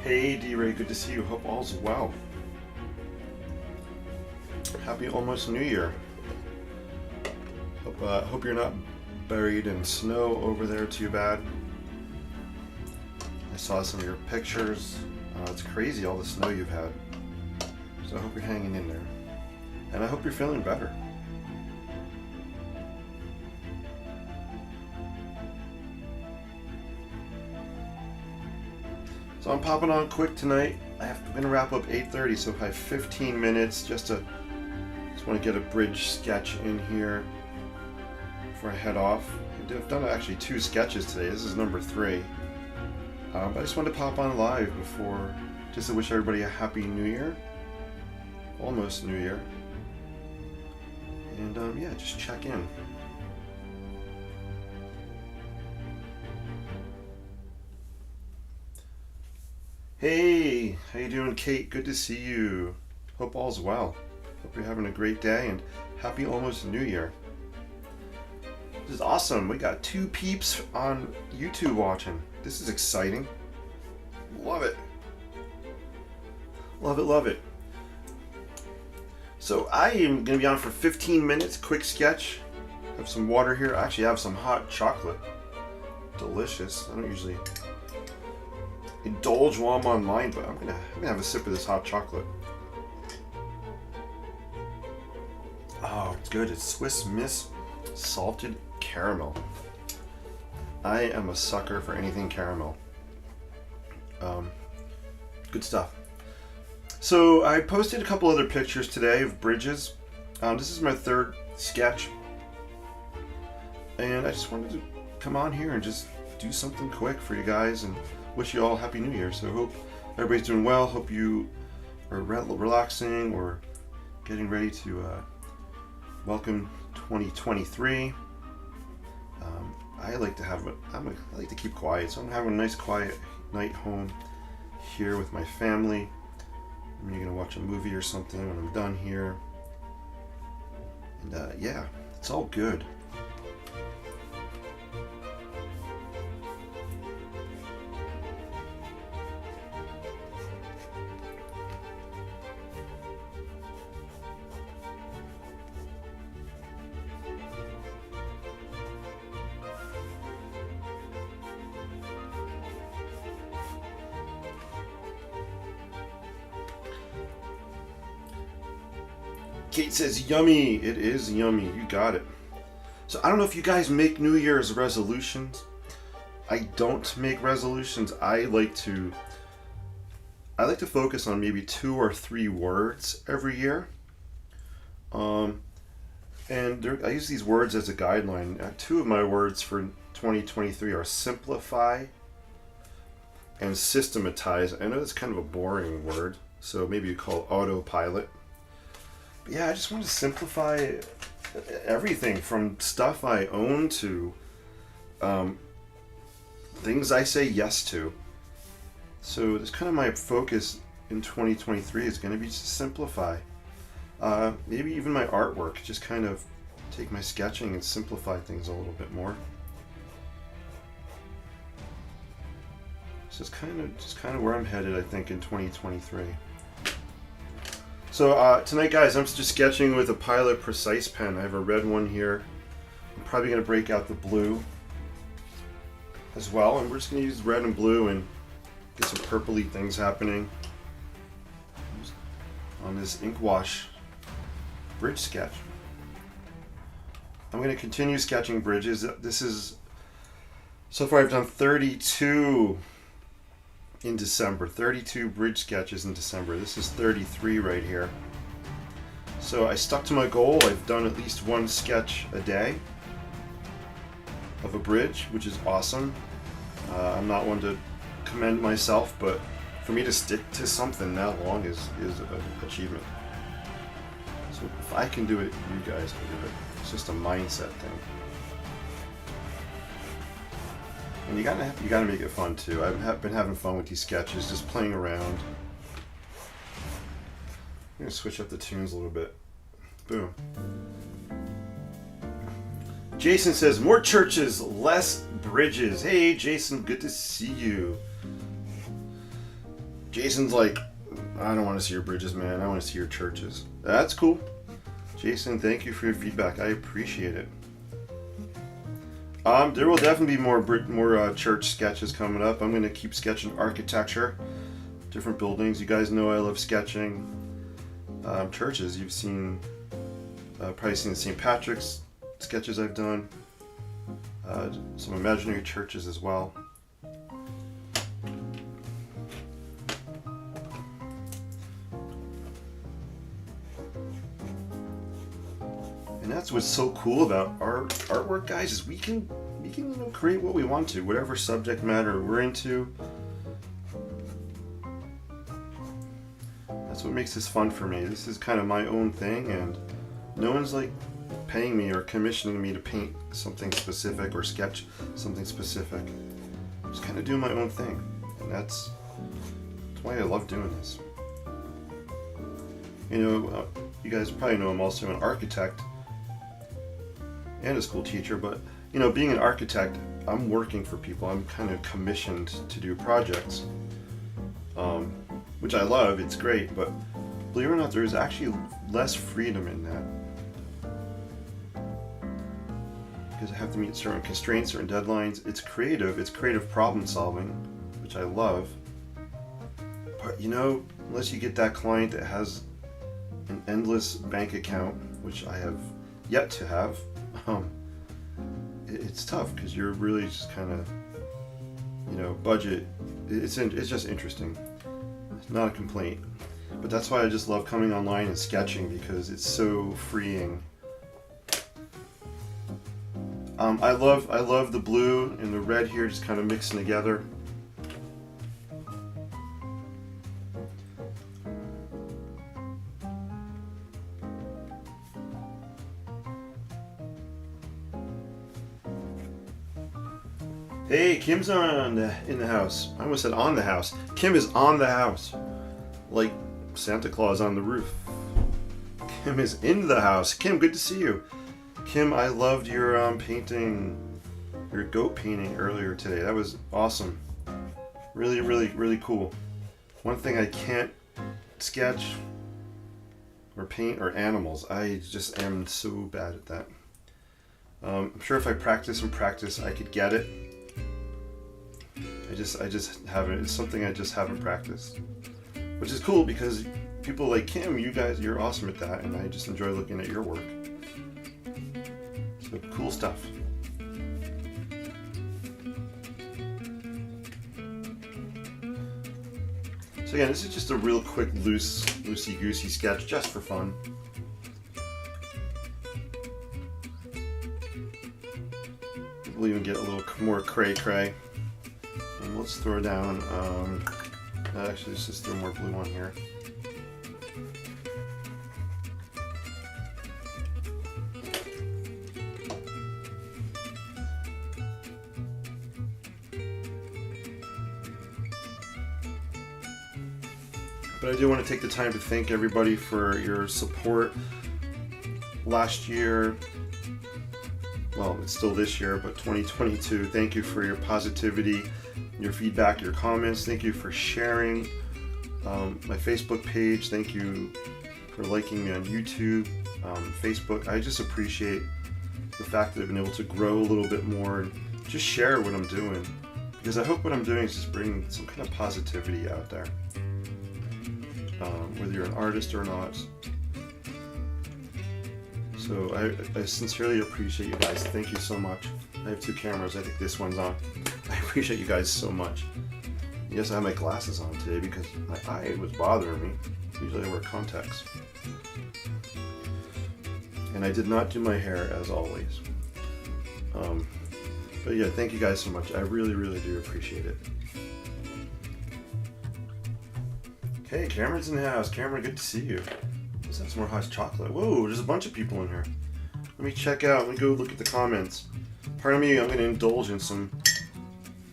Hey D-Ray, good to see you. Hope all's well. Happy almost New Year. Hope you're not buried in snow over there too bad. I saw some of your pictures. It's crazy all the snow you've had. So I hope you're hanging in there. And I hope you're feeling better. So I'm popping on quick tonight. I'm gonna wrap up 8:30, so I have 15 minutes just want to get a bridge sketch in here before I head off. I've done actually 2 sketches today. This is number 3. But I just wanted to pop on live before, just to wish everybody a happy New Year, almost New Year, and yeah, just check in. Hey, how you doing, Kate? Good to see you. Hope all's well. Hope you're having a great day, and happy almost New Year. This is awesome. We got 2 peeps on YouTube watching. This is exciting. Love it. Love it, love it. So I am going to be on for 15 minutes, quick sketch. I have some water here. I actually have some hot chocolate. Delicious. I don't usually indulge while I'm online, but I'm gonna have a sip of this hot chocolate. Oh, it's good. It's Swiss Miss salted caramel. I am a sucker for anything caramel. Good stuff. So I posted a couple other pictures today of bridges. This is my 3rd sketch, and I just wanted to come on here and just do something quick for you guys and wish you all Happy New Year. So I hope everybody's doing well. Hope you are relaxing or getting ready to welcome 2023. I like to keep quiet, so I'm having a nice quiet night home here with my family. I'm gonna watch a movie or something when I'm done here, and yeah, it's all good. Kate says, yummy. It is yummy. You got it. So I don't know if you guys make New Year's resolutions. I don't make resolutions. I like to focus on maybe 2 or 3 words every year. I use these words as a guideline. 2 of my words for 2023 are simplify and systematize. I know that's kind of a boring word, so maybe you call it autopilot. But yeah, I just want to simplify everything from stuff I own to things I say yes to. So that's kind of my focus in 2023 is going to be to simplify. Maybe even my artwork, just kind of take my sketching and simplify things a little bit more. So it's kind of where I'm headed, I think, in 2023. So tonight, guys, I'm just sketching with a Pilot Precise pen. I have a red one here. I'm probably going to break out the blue as well, and we're just going to use red and blue and get some purpley things happening on this ink wash bridge sketch. I'm going to continue sketching bridges. So far I've done 32 in December, 32 bridge sketches in December. This is 33 right here. So I stuck to my goal. I've done at least 1 sketch a day of a bridge, which is awesome. I'm not one to commend myself, but for me to stick to something that long is an achievement. So if I can do it, you guys can do it. It's just a mindset thing. And you gotta make it fun too. I've been having fun with these sketches, just playing around. I'm gonna switch up the tunes a little bit. Boom. Jason says, more churches, less bridges. Hey Jason, good to see you. Jason's like, I don't want to see your bridges, man. I want to see your churches. That's cool. Jason, thank you for your feedback. I appreciate it. There will definitely be more church sketches coming up. I'm going to keep sketching architecture, different buildings. You guys know I love sketching churches. You've seen, probably seen the St. Patrick's sketches I've done. Some imaginary churches as well. And that's what's so cool about our artwork, guys, is we can create what we want to, whatever subject matter we're into. That's what makes this fun for me. This is kind of my own thing, and no one's like paying me or commissioning me to paint something specific or sketch something specific. I'm just kind of doing my own thing, and that's why I love doing this. You know, you guys probably know I'm also an architect and a school teacher, but you know, being an architect, I'm working for people. I'm kind of commissioned to do projects, which I love. It's great, but believe it or not, there is actually less freedom in that because I have to meet certain constraints, certain deadlines. It's creative problem solving, which I love. But you know, unless you get that client that has an endless bank account, which I have yet to have, it's tough because you're really just kind of, you know, budget. It's just interesting. It's not a complaint, but that's why I just love coming online and sketching, because it's so freeing. I love the blue and the red here just kind of mixing together. Hey, Kim's in the house. I almost said on the house. Kim is on the house. Like Santa Claus on the roof. Kim is in the house. Kim, good to see you. Kim, I loved your painting, your goat painting earlier today. That was awesome. Really, really, really cool. One thing I can't sketch or paint are animals. I just am so bad at that. I'm sure if I practice and practice, I could get it. I just haven't. It's something I just haven't practiced, which is cool because people like Kim, you're awesome at that, and I just enjoy looking at your work. So cool stuff. So again, this is just a real quick, loosey-goosey sketch, just for fun. We'll even get a little more cray-cray. And let's throw down, actually let's just throw more blue on here. But I do want to take the time to thank everybody for your support last year. Well, it's still this year, but 2022. Thank you for your positivity, your feedback, your comments. Thank you for sharing my Facebook page. Thank you for liking me on YouTube, Facebook. I just appreciate the fact that I've been able to grow a little bit more and just share what I'm doing, because I hope what I'm doing is just bringing some kind of positivity out there, whether you're an artist or not. So I sincerely appreciate you guys. Thank you so much. I have two cameras. I think this one's on. I appreciate you guys so much. Yes, I have my glasses on today because my eye was bothering me. Usually I wear contacts. And I did not do my hair as always. But yeah, thank you guys so much. I really, really do appreciate it. Okay, Cameron's in the house. Cameron, good to see you. Let's have some more hot chocolate. Whoa, there's a bunch of people in here. Let me check out. Let me go look at the comments. Pardon me, I'm going to indulge in some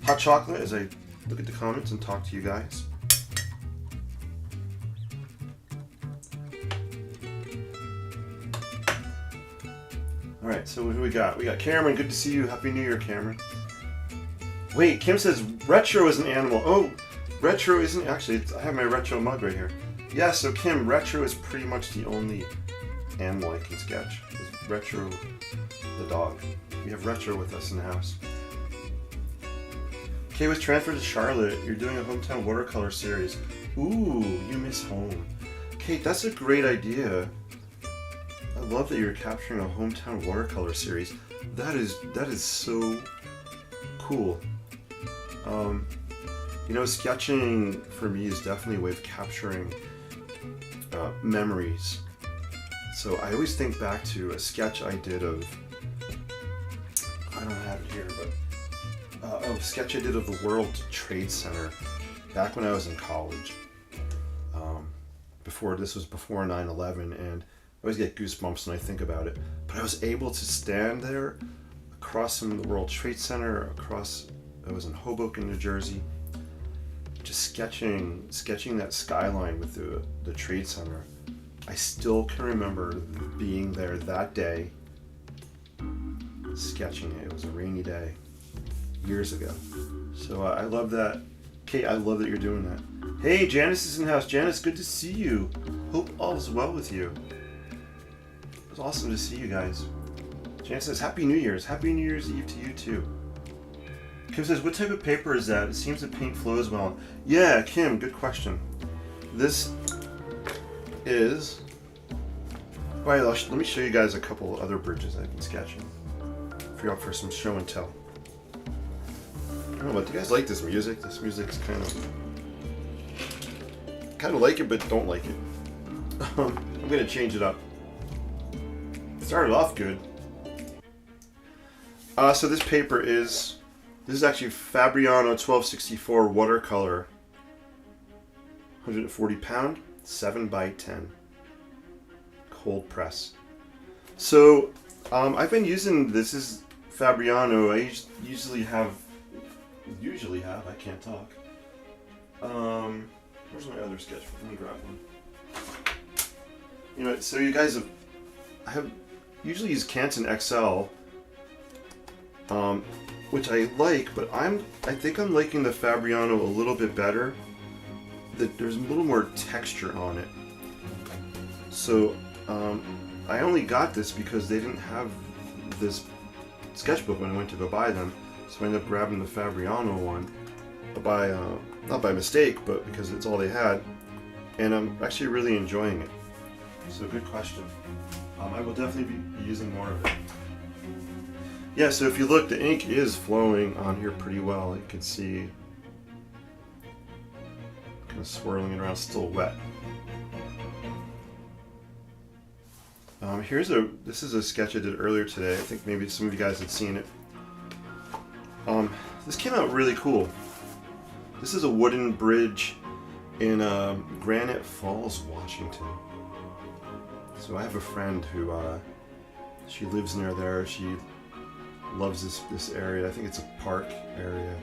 hot chocolate as I look at the comments and talk to you guys. Alright, so who we got? We got Cameron. Good to see you. Happy New Year, Cameron. Wait, Kim says retro is an animal. Oh, Retro isn't actually. I have my retro mug right here. Yeah. So Kim, retro is pretty much the only animal I can sketch. Is Retro, the dog. We have Retro with us in the house. Kay was transferred to Charlotte. You're doing a hometown watercolor series. Ooh, you miss home. Kate, that's a great idea. I love that you're capturing a hometown watercolor series. That is so cool. You know, sketching for me is definitely a way of capturing memories. So I always think back to a sketch I did of, I don't have it here, but a sketch I did of the World Trade Center back when I was in college. Before 9/11, and I always get goosebumps when I think about it. But I was able to stand there across from the World Trade Center, I was in Hoboken, New Jersey, just sketching that skyline with the Trade Center. I still can remember being there that day, sketching it. It was a rainy day, years ago. So I love that. Kate, I love that you're doing that. Hey, Janice is in the house. Janice, good to see you. Hope all is well with you. It was awesome to see you guys. Janice says, Happy New Year's. Happy New Year's Eve to you too. Kim says, what type of paper is that? It seems the paint flows well. Yeah, Kim, good question. This is... Right, let me show you guys a couple other bridges I've been sketching. If you're up for some show and tell. I don't know, but do you guys like this music? This music's kind of like it, but don't like it. I'm gonna change it up. It started off good. So this paper this is actually Fabriano 1264 watercolor, 140 pound, 7x10, cold press. So I've been using this is Fabriano. I usually have. I can't talk. Where's my other sketchbook? Let me grab one. You know, so you guys I have usually use Canson XL, which I like, but I think I'm liking the Fabriano a little bit better. There's a little more texture on it. So I only got this because they didn't have this sketchbook when I went to go buy them. So I ended up grabbing the Fabriano one, not by mistake, but because it's all they had, and I'm actually really enjoying it. So good question. I will definitely be using more of it. Yeah, so if you look, the ink is flowing on here pretty well. You can see kind of swirling it around, still wet. This is a sketch I did earlier today. I think maybe some of you guys had seen it. This came out really cool. This is a wooden bridge in Granite Falls, Washington. So I have a friend who she lives near there. She loves this area. I think it's a park area.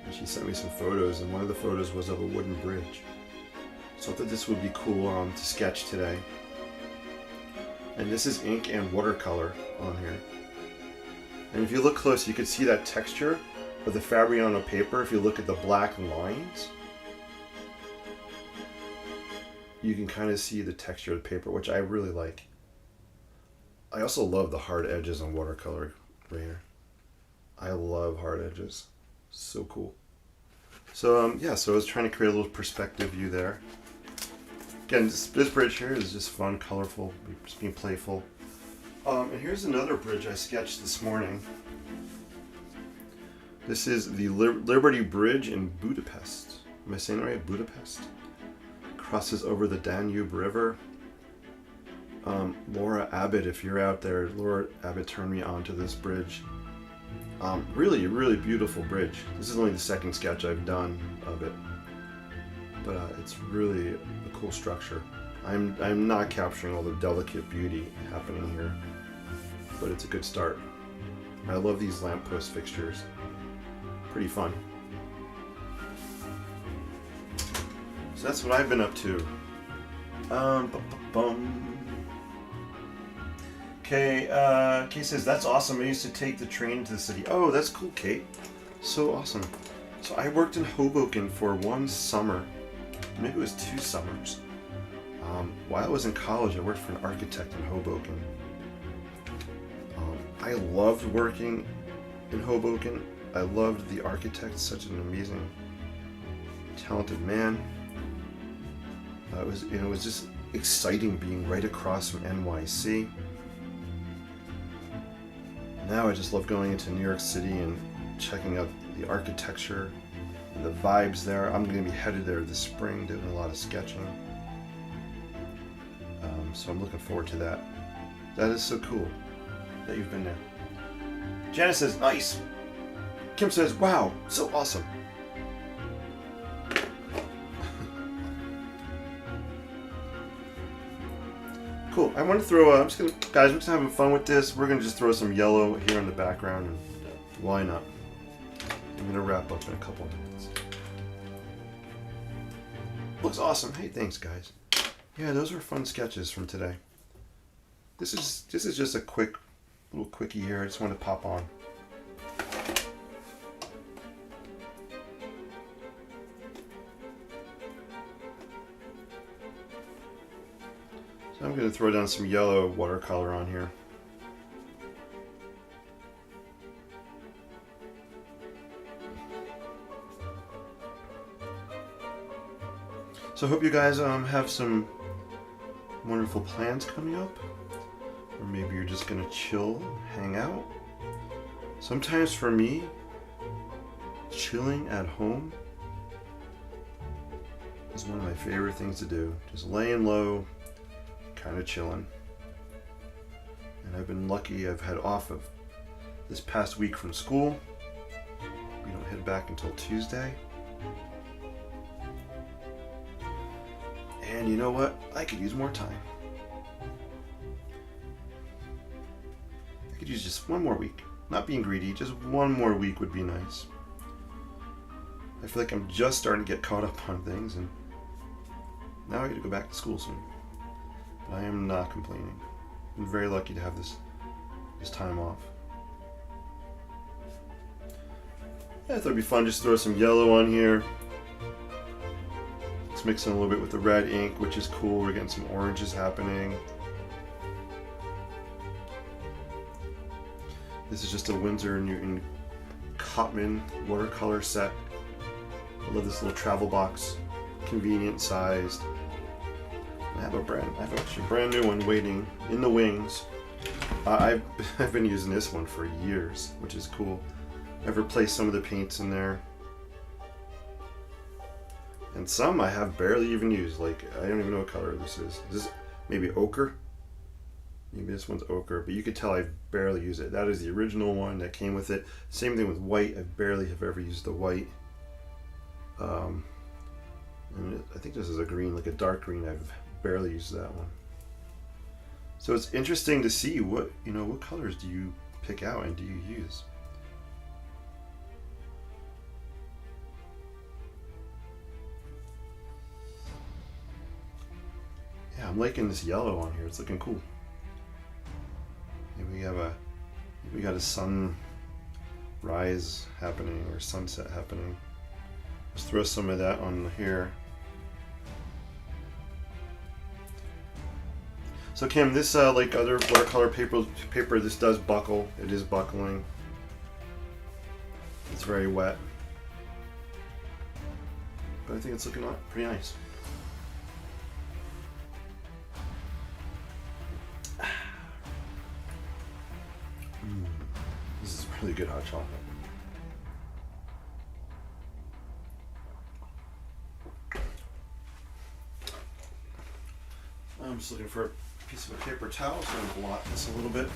And she sent me some photos, and one of the photos was of a wooden bridge. So I thought this would be cool to sketch today. And this is ink and watercolor on here. And if you look close, you can see that texture of the Fabriano paper. If you look at the black lines, you can kind of see the texture of the paper, which I really like. I also love the hard edges on watercolor right here. I love hard edges. So cool. So yeah, so I was trying to create a little perspective view there. Again, this bridge here is just fun, colorful, just being playful. And here's another bridge I sketched this morning. This is the Liberty Bridge in Budapest. Am I saying it right? Budapest? Crosses over the Danube River. Laura Abbott, if you're out there, Laura Abbott turned me onto this bridge. Really, really beautiful bridge. This is only the second sketch I've done of it. But it's really a cool structure. I'm not capturing all the delicate beauty happening here, but it's a good start. I love these lamppost fixtures. Pretty fun. So that's what I've been up to. Kate says, that's awesome. I used to take the train to the city. Oh, that's cool, Kate. So awesome. So I worked in Hoboken for one summer, maybe it was 2 summers. While I was in college, I worked for an architect in Hoboken. I loved working in Hoboken. I loved the architect, such an amazing, talented man. It was just exciting being right across from NYC. Now I just love going into New York City and checking out the architecture and the vibes there. I'm going to be headed there this spring, doing a lot of sketching. So I'm looking forward to that. That is so cool that you've been there. Janice says, nice. Kim says, wow, so awesome. Cool. I want to throw. I'm just having fun with this. We're gonna just throw some yellow here in the background, and why not? I'm gonna wrap up in a couple of minutes. Looks awesome. Hey, thanks, guys. Yeah, those were fun sketches from today. This is just a little quickie here. I just want to pop on. So I'm going to throw down some yellow watercolor on here. So I hope you guys have some wonderful plans coming up, or maybe you're just gonna chill, hang out. Sometimes for me, chilling at home is one of my favorite things to do. Just laying low, kind of chilling. And I've been lucky. I've had off of this past week from school. We don't head back until Tuesday. And you know what? I could use more time. I could use just one more week. Not being greedy, just one more week would be nice. I feel like I'm just starting to get caught up on things, and now I get to go back to school soon. But I am not complaining. I'm very lucky to have this time off. Yeah, I thought it'd be fun just to throw some yellow on here. Mixing a little bit with the red ink, which is cool. We're getting some oranges happening. This is just a Winsor & Newton Cotman watercolor set. I love this little travel box, convenient sized. I have a brand new one waiting in the wings. I've been using this one for years, which is cool. I've replaced some of the paints in there. And some I have barely even used. Like, I don't even know what color this is. Is this maybe ochre? Maybe this one's ochre, but you could tell I barely use it. That is the original one that came with it. Same thing with white. I barely have ever used the white. And I think this is a green, like a dark green. I've barely used that one. So it's interesting to see what colors do you pick out and do you use? Yeah, I'm liking this yellow on here. It's looking cool. Maybe we got a sunrise happening or sunset happening. Let's throw some of that on here. So Kim, this like other watercolor paper, this does buckle. It is buckling. It's very wet, but I think it's looking pretty nice. This is really good hot chocolate. I'm just looking for a piece of a paper towel, so I'm going to blot this a little bit.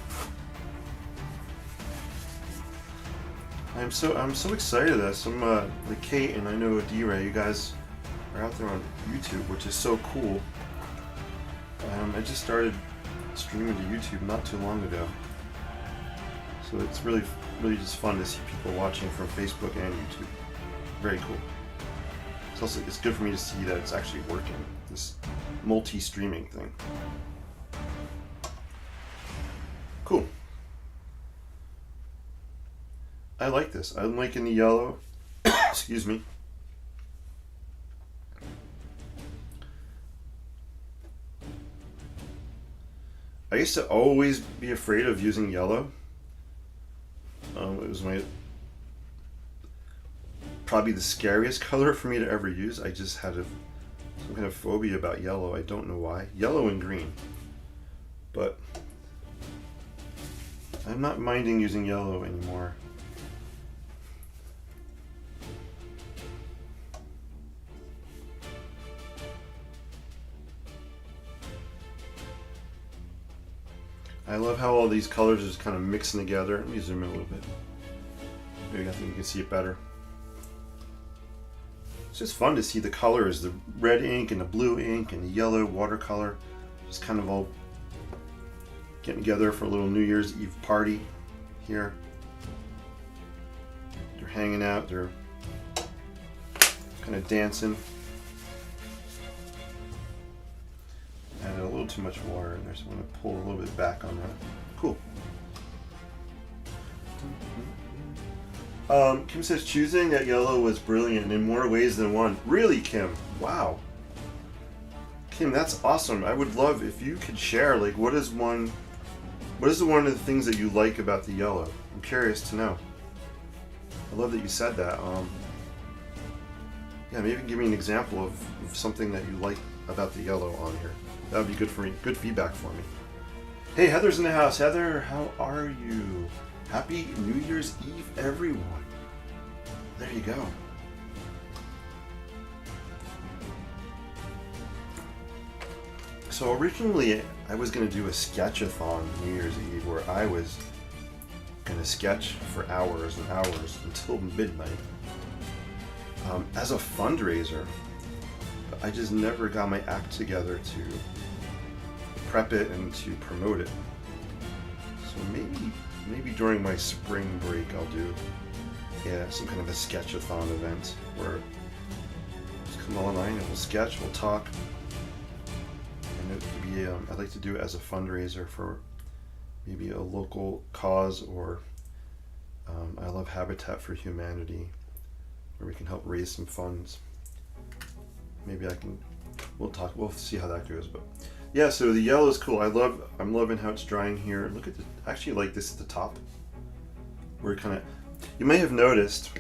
I'm so excited at this. I'm like Kate and I know D-Ray, you guys are out there on YouTube, which is so cool. I just started streaming to YouTube not too long ago. So it's really just fun to see people watching from Facebook and YouTube. Very cool. It's good for me to see that it's actually working, this multi-streaming thing. Cool. I like this. I'm liking the yellow. Excuse me. I used to always be afraid of using yellow. It was probably the scariest color for me to ever use. I just had some kind of phobia about yellow. I don't know why. Yellow and green. But I'm not minding using yellow anymore. I love how all these colors are just kind of mixing together. Let me zoom in a little bit. Maybe I think you can see it better. It's just fun to see the colors, the red ink and the blue ink and the yellow watercolor, just kind of all getting together for a little New Year's Eve party here. They're hanging out, they're kind of dancing. Added a little too much water in there, so I'm going to pull a little bit back on that. Cool. Kim says choosing that yellow was brilliant in more ways than one. Really, Kim? Wow. Kim, that's awesome. I would love if you could share, like, what is one of the things that you like about the yellow? I'm curious to know. I love that you said that. Yeah, maybe give me an example of something that you like about the yellow on here. That would be good for me. Good feedback for me. Hey, Heather's in the house. Heather, how are you? Happy New Year's Eve, everyone. There you go. So originally, I was going to do a sketch-a-thon New Year's Eve where I was going to sketch for hours and hours until midnight as a fundraiser. But I just never got my act together to prep it and to promote it. So maybe during my spring break I'll do some kind of a sketch-a-thon event where just come online and we'll sketch, we'll talk, and it could be I'd like to do it as a fundraiser for maybe a local cause, or I love Habitat for Humanity, where we can help raise some funds. Maybe we'll see how that goes. But yeah, so the yellow is cool. I'm loving how it's drying here. Look at I actually like this at the top. Where you may have noticed,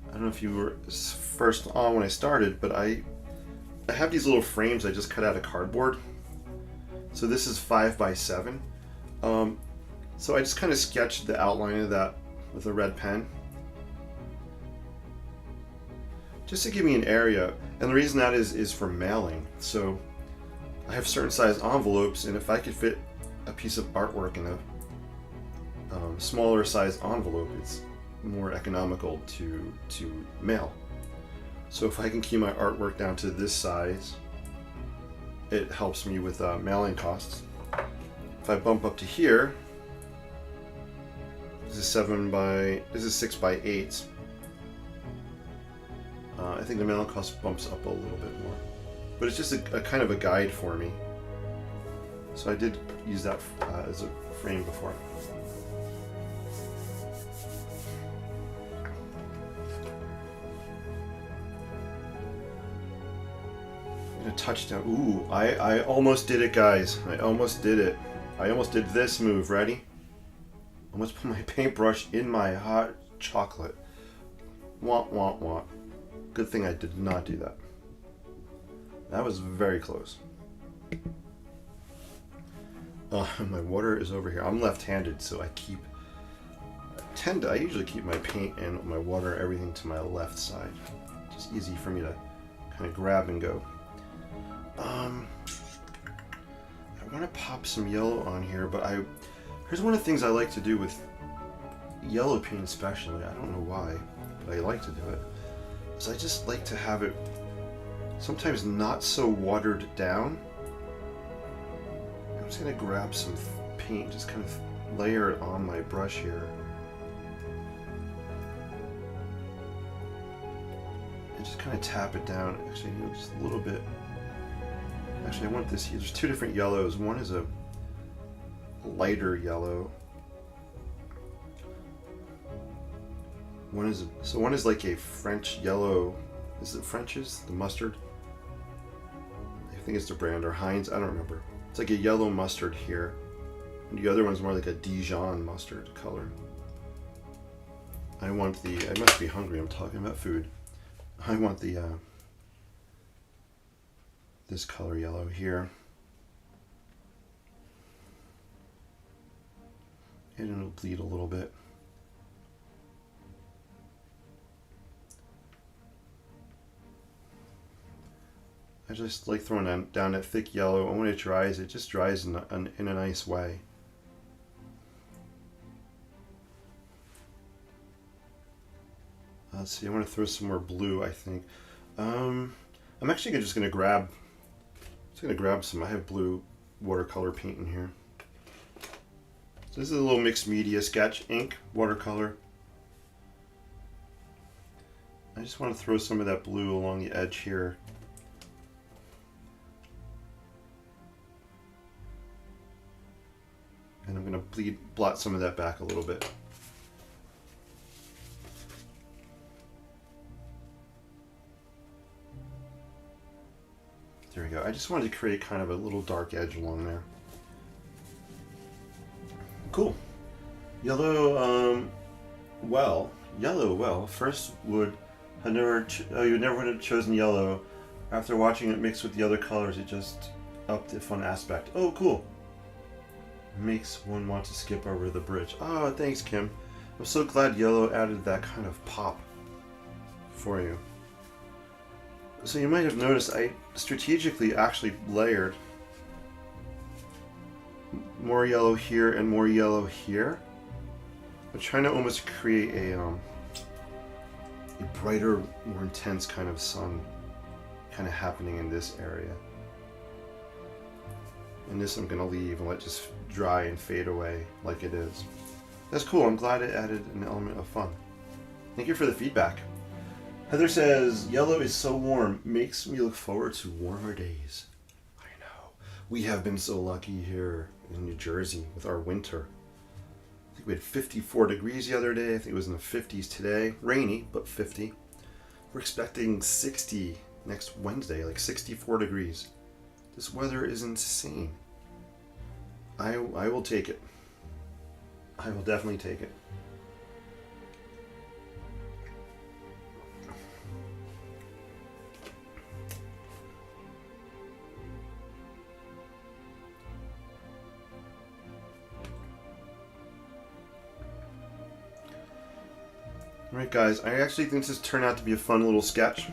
I don't know if you were first on when I started, but I have these little frames I just cut out of cardboard. So this is 5x7. So I just kind of sketched the outline of that with a red pen, just to give me an area. And the reason that is for mailing. So I have certain size envelopes, and if I could fit a piece of artwork in a smaller size envelope, it's more economical to mail. So if I can keep my artwork down to this size, it helps me with mailing costs. If I bump up to here, this is 6x8. I think the mailing cost bumps up a little bit more, but it's just a kind of a guide for me. So I did use that as a frame before. A touchdown. Ooh, I almost did it, guys. I almost did it. I almost did this move. Ready? Almost put my paintbrush in my hot chocolate. Womp, womp, womp. Good thing I did not do that. That was very close. My water is over here. I'm left-handed, so I usually keep my paint and my water, everything to my left side. Just easy for me to kind of grab and go. I want to pop some yellow on here, but here's one of the things I like to do with yellow paint especially. I don't know why, but I like to do it. Is I just like to have it sometimes not so watered down. I'm just going to grab some paint, just kind of layer it on my brush here. And just kind of tap it down. Actually, just a little bit. Actually, I want this here. There's two different yellows. One is a lighter yellow. One is like a French yellow. Is it French's? The mustard? I think it's the brand, or Heinz, I don't remember. It's like a yellow mustard here. And the other one's more like a Dijon mustard color. I want the, I must be hungry, I'm talking about food. I want the, this color yellow here. And it'll bleed a little bit. I just like throwing down that thick yellow, and when it dries, it just dries in a nice way. Let's see, I want to throw some more blue, I think. I'm actually just going to grab some. I have blue watercolor paint in here. So this is a little mixed media sketch, ink, watercolor. I just want to throw some of that blue along the edge here. And I'm going to blot some of that back a little bit. There we go. I just wanted to create kind of a little dark edge along there. Cool. Yellow, well, first you never would have chosen yellow. After watching it mix with the other colors, it just upped the fun aspect. Oh, cool. Makes one want to skip over the bridge. Oh, thanks, Kim. I'm so glad yellow added that kind of pop for you. So you might have noticed I strategically actually layered more yellow here and more yellow here. I'm trying to almost create a brighter, more intense kind of sun kind of happening in this area. And this I'm going to leave and let it just dry and fade away like it is. That's cool. I'm glad it added an element of fun. Thank you for the feedback. Heather says, yellow is so warm. Makes me look forward to warmer days. I know. We have been so lucky here in New Jersey with our winter. I think we had 54 degrees the other day. I think it was in the 50s today. Rainy, but 50. We're expecting 60 next Wednesday, like 64 degrees. This weather is insane. I will take it. I will definitely take it. Alright guys, I actually think this turned out to be a fun little sketch.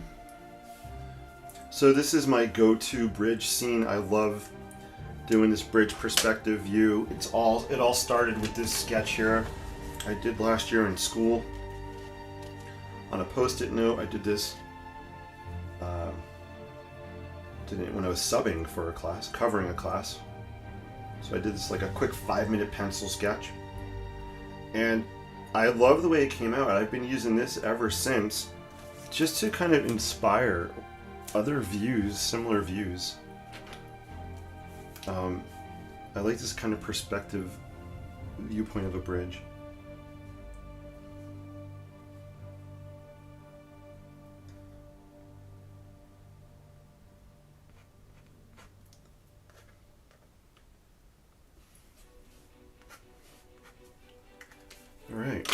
So this is my go-to bridge scene. I love doing this bridge perspective view. It all started with this sketch here I did last year in school. On a post-it note, I did this did it when I was subbing for a class, covering a class. So I did this like a quick 5-minute pencil sketch. And I love the way it came out. I've been using this ever since just to kind of inspire other views, similar views. I like this kind of perspective viewpoint of a bridge. All right.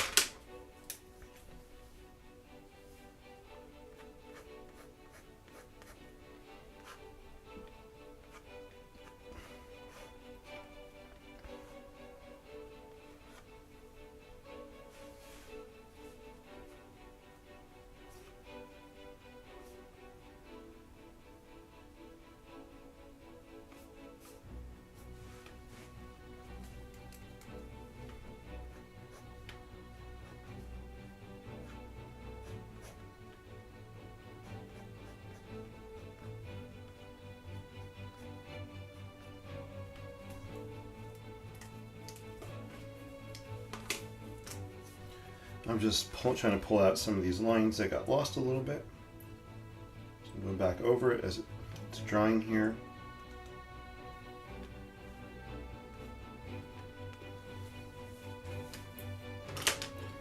I'm just trying to pull out some of these lines that got lost a little bit. So I'm going back over it as it's drying here.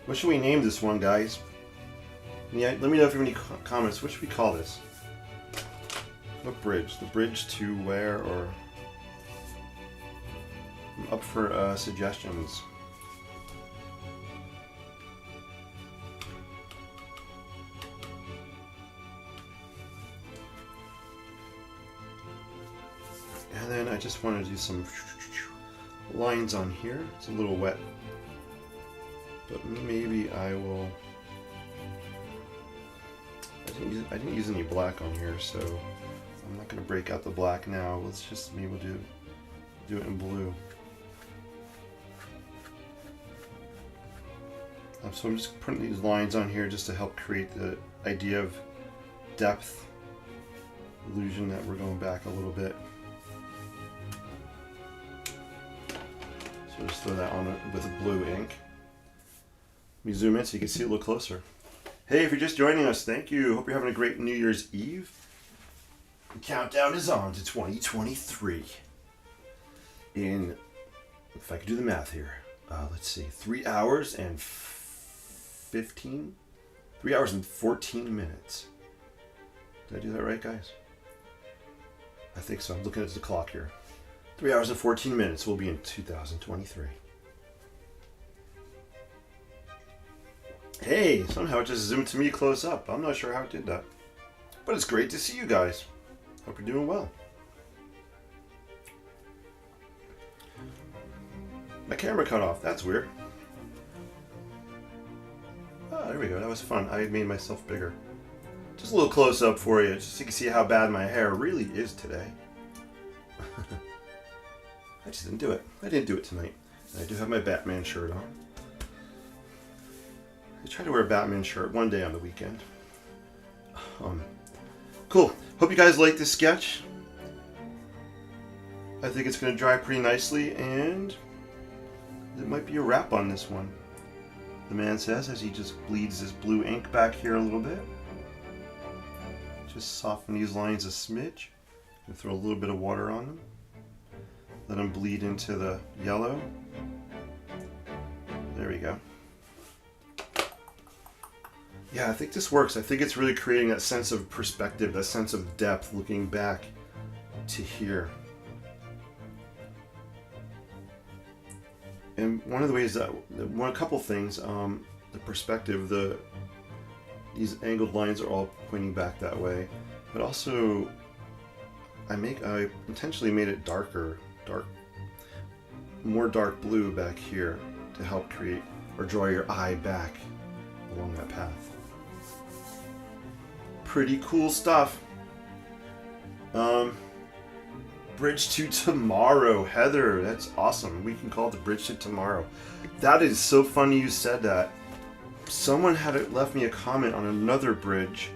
What should we name this one, guys? Yeah, let me know if you have any comments. What should we call this? What bridge? The bridge to where, or I'm up for suggestions. And then I just want to do some lines on here. It's a little wet, but maybe I will. I didn't use any black on here, so I'm not going to break out the black now. Let's just maybe do it in blue. So I'm just putting these lines on here just to help create the idea of depth, illusion that we're going back a little bit. So just throw that on with a blue ink. Let me zoom in so you can see it a little closer. Hey, if you're just joining us, thank you. Hope you're having a great New Year's Eve. The countdown is on to 2023. In, if I could do the math here, let's see, 3 hours and 14 minutes. Did I do that right, guys? I think so. I'm looking at the clock here. 3 hours and 14 minutes. We'll be in 2023. Hey, somehow it just zoomed to me close up. I'm not sure how it did that. But it's great to see you guys. Hope you're doing well. My camera cut off. That's weird. Oh, there we go. That was fun. I made myself bigger. Just a little close up for you, just so you can see how bad my hair really is today. I just didn't do it. I didn't do it tonight. I do have my Batman shirt on. I try to wear a Batman shirt one day on the weekend. Cool. Hope you guys like this sketch. I think it's going to dry pretty nicely, and it might be a wrap on this one. The man says as he just bleeds his blue ink back here a little bit. Just soften these lines a smidge. And throw a little bit of water on them. Let them bleed into the yellow. There we go. Yeah, I think this works. I think it's really creating that sense of perspective, that sense of depth, looking back to here. And one of the ways that, a couple things, the perspective, these angled lines are all pointing back that way, but also I intentionally made it more dark blue back here to help create or draw your eye back along that path. Pretty cool stuff. Bridge to Tomorrow, Heather. That's awesome. We can call it the Bridge to Tomorrow. That is so funny you said that. Someone had left me a comment on another bridge.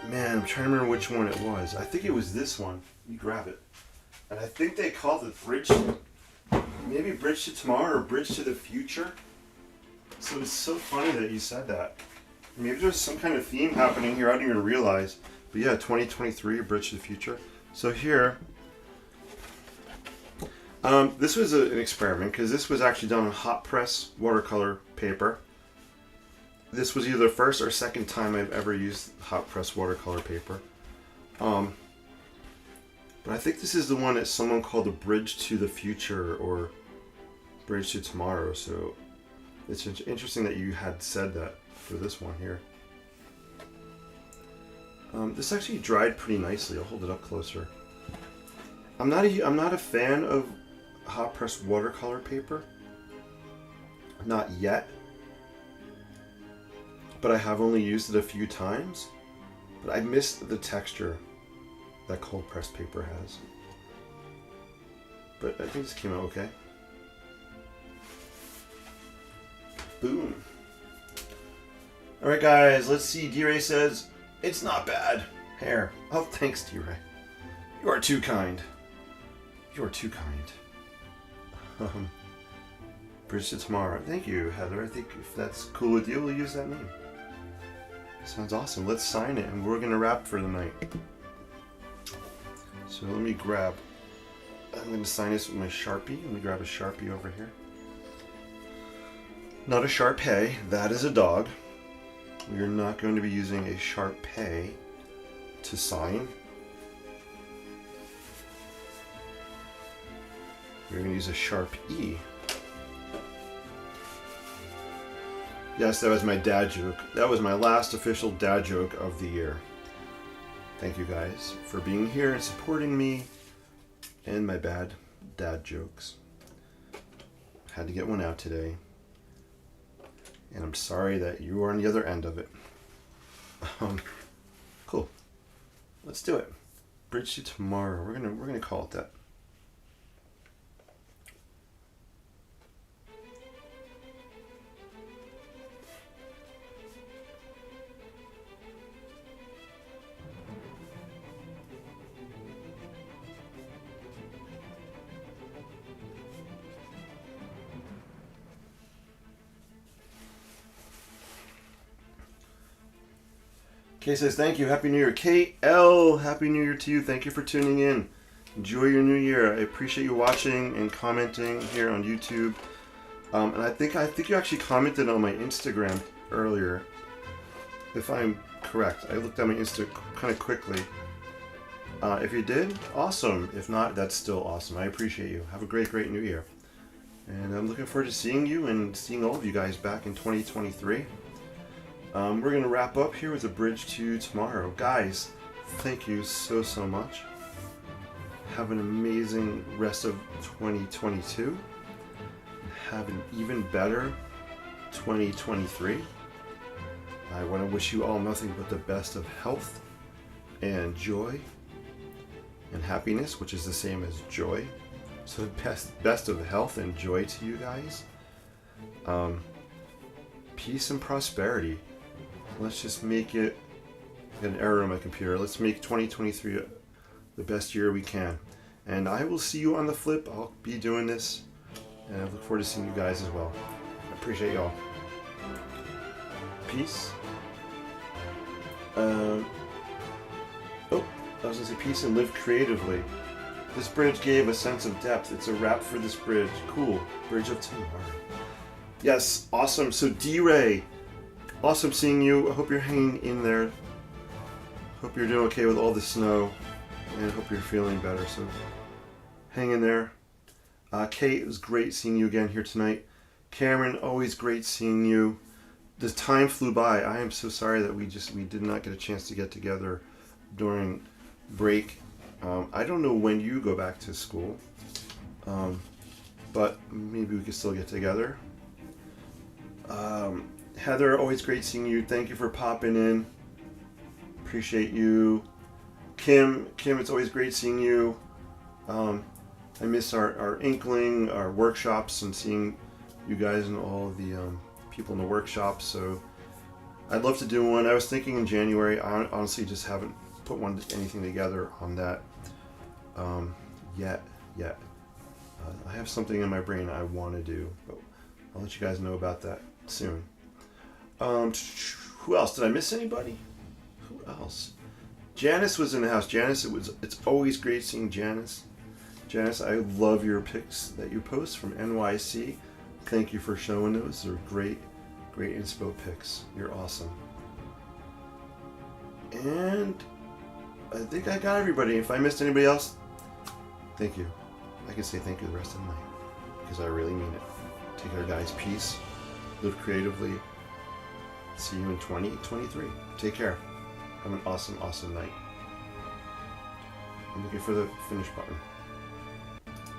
Man, I'm trying to remember which one it was. I think it was this one. Let me grab it. And I think they called it Bridge, maybe Bridge to Tomorrow or Bridge to the Future. So it's so funny that you said that. Maybe there's some kind of theme happening here I didn't even realize. But yeah, 2023, Bridge to the Future. So here, this was an experiment because this was actually done on hot press watercolor paper. This was either the first or second time I've ever used hot press watercolor paper. But I think this is the one that someone called the Bridge to the Future or Bridge to Tomorrow. So it's interesting that you had said that for this one here. This actually dried pretty nicely. I'll hold it up closer. I'm not a fan of hot press watercolor paper. Not yet. But I have only used it a few times. But I missed the texture that cold pressed paper has. But I think this came out okay. Boom. Alright guys, let's see. D-Ray says, it's not bad. Hair. Oh, thanks, D-Ray. You are too kind. You are too kind. Bridge to Tomorrow. Thank you, Heather. I think if that's cool with you, we'll use that name. Sounds awesome. Let's sign it, and we're going to wrap for the night. So let me grab... I'm going to sign this with my Sharpie. Let me grab a Sharpie over here. Not a Sharpay, that is a dog. We are not going to be using a Sharpay to sign. We're going to use a Sharpie. Yes, that was my dad joke. That was my last official dad joke of the year. Thank you guys for being here and supporting me and my bad dad jokes. Had to get one out today. And I'm sorry that you are on the other end of it. Cool. Let's do it. Bridge to tomorrow. We're gonna call it that. Kay says, thank you. Happy New Year. KL, Happy New Year to you. Thank you for tuning in. Enjoy your new year. I appreciate you watching and commenting here on YouTube. And I think you actually commented on my Instagram earlier, if I'm correct. I looked at my Insta kind of quickly. If you did, awesome. If not, that's still awesome. I appreciate you. Have a great, great new year. And I'm looking forward to seeing you and seeing all of you guys back in 2023. We're going to wrap up here with a bridge to tomorrow. Guys, thank you so, so much. Have an amazing rest of 2022. Have an even better 2023. I want to wish you all nothing but the best of health and joy and happiness, which is the same as joy. So best of health and joy to you guys. Peace and prosperity. Let's just make it an error on my computer. Let's make 2023 the best year we can. And I will see you on the flip. I'll be doing this. And I look forward to seeing you guys as well. I appreciate y'all. Peace. I was going to say peace and live creatively. This bridge gave a sense of depth. It's a wrap for this bridge. Cool. Bridge of tomorrow. Yes, awesome. So D-Ray. Awesome seeing you. I hope you're hanging in there. Hope you're doing okay with all the snow. And I hope you're feeling better. So hang in there. Kate, it was great seeing you again here tonight. Cameron, always great seeing you. The time flew by. I am so sorry that we did not get a chance to get together during break. I don't know when you go back to school. But maybe we could still get together. Heather, always great seeing you. Thank you for popping in. Appreciate you. Kim, it's always great seeing you. I miss our Inkling, our workshops, and seeing you guys and all of the people in the workshops. So I'd love to do one. I was thinking in January. I honestly just haven't put anything together on that yet. I have something in my brain I want to do, but I'll let you guys know about that soon. Who else? Did I miss anybody? Who else? Janice was in the house. Janice, it's always great seeing Janice. Janice, I love your pics that you post from NYC. Thank you for showing those. They're great inspo pics. You're awesome. And I think I got everybody. If I missed anybody else, thank you. I can say thank you the rest of the night because I really mean it. Take care, guys. Peace. Live creatively. See you in 2023. Take care. Have an awesome, awesome night. I'm looking for the finish button.